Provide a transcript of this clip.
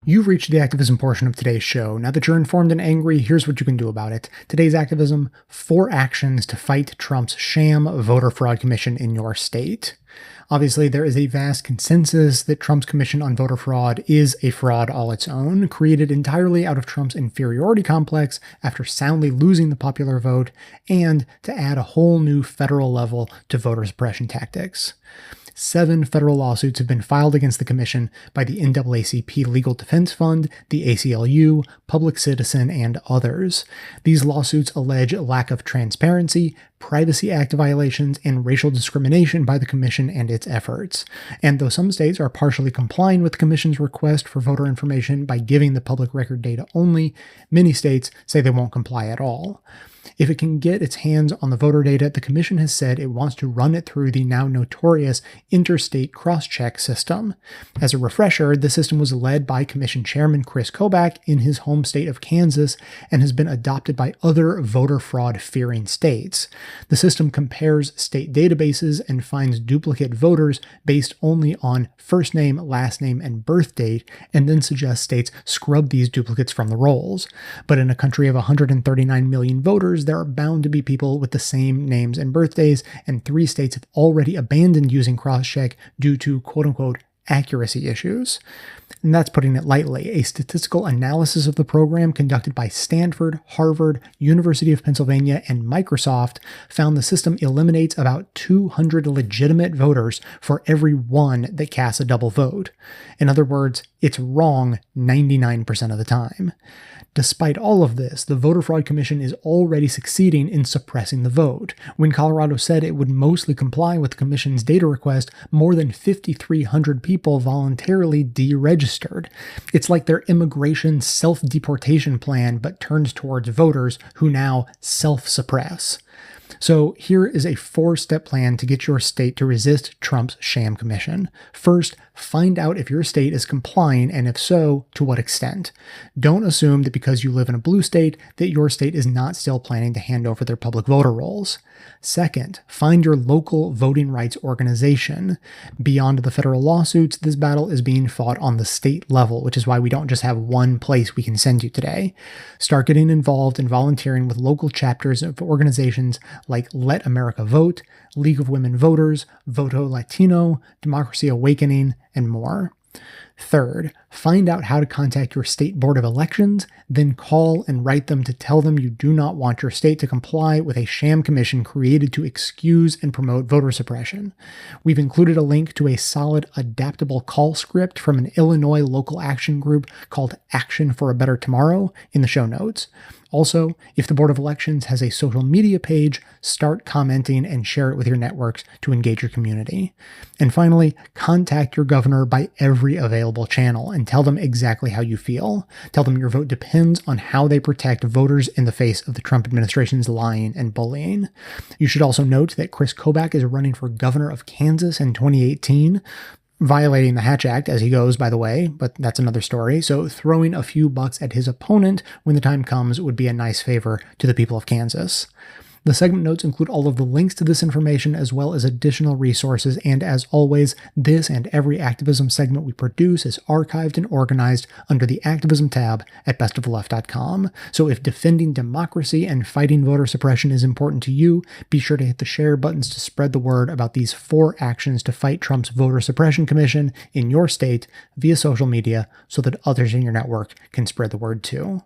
You've reached the activism portion of today's show. Now that you're informed and angry, here's what you can do about it. Today's activism: 4 actions to fight Trump's sham voter fraud commission in your state. Obviously, there is a vast consensus that Trump's Commission on Voter Fraud is a fraud all its own, created entirely out of Trump's inferiority complex after soundly losing the popular vote, and to add a whole new federal level to voter suppression tactics. 7 federal lawsuits have been filed against the commission by the NAACP Legal Defense Fund, the ACLU, Public Citizen, and others. These lawsuits allege lack of transparency, Privacy Act violations, and racial discrimination by the commission and its efforts. And though some states are partially complying with the commission's request for voter information by giving the public record data only, many states say they won't comply at all. If it can get its hands on the voter data, the commission has said it wants to run it through the now notorious interstate cross-check system. As a refresher, the system was led by Commission Chairman Chris Kobach in his home state of Kansas and has been adopted by other voter fraud-fearing states. The system compares state databases and finds duplicate voters based only on first name, last name, and birth date, and then suggests states scrub these duplicates from the rolls. But in a country of 139 million voters, there are bound to be people with the same names and birthdays, and 3 states have already abandoned using crosscheck due to quote-unquote accuracy issues. And that's putting it lightly. A statistical analysis of the program conducted by Stanford, Harvard, University of Pennsylvania, and Microsoft found the system eliminates about 200 legitimate voters for every one that casts a double vote. In other words, it's wrong 99% of the time. Despite all of this, the Voter Fraud Commission is already succeeding in suppressing the vote. When Colorado said it would mostly comply with the commission's data request, more than 5,300 people voluntarily deregistered. It's like their immigration self-deportation plan, but turned towards voters who now self-suppress. So here is a 4-step plan to get your state to resist Trump's sham commission. First, find out if your state is complying, and if so, to what extent. Don't assume that because you live in a blue state that your state is not still planning to hand over their public voter rolls. Second, find your local voting rights organization. Beyond the federal lawsuits, this battle is being fought on the state level, which is why we don't just have one place we can send you today. Start getting involved and volunteering with local chapters of organizations like Let America Vote, League of Women Voters, Voto Latino, Democracy Awakening, and more. Third, find out how to contact your state board of elections, then call and write them to tell them you do not want your state to comply with a sham commission created to excuse and promote voter suppression. We've included a link to a solid, adaptable call script from an Illinois local action group called Action for a Better Tomorrow in the show notes. Also, if the Board of Elections has a social media page, start commenting and share it with your networks to engage your community. And finally, contact your governor by every available channel and tell them exactly how you feel. Tell them your vote depends on how they protect voters in the face of the Trump administration's lying and bullying. You should also note that Chris Kobach is running for governor of Kansas in 2018. Violating the Hatch Act as he goes, by the way, but that's another story. So throwing a few bucks at his opponent when the time comes would be a nice favor to the people of Kansas. The segment notes include all of the links to this information as well as additional resources, and as always, this and every activism segment we produce is archived and organized under the Activism tab at bestoftheleft.com. So if defending democracy and fighting voter suppression is important to you, be sure to hit the share buttons to spread the word about these 4 actions to fight Trump's voter suppression commission in your state via social media so that others in your network can spread the word too.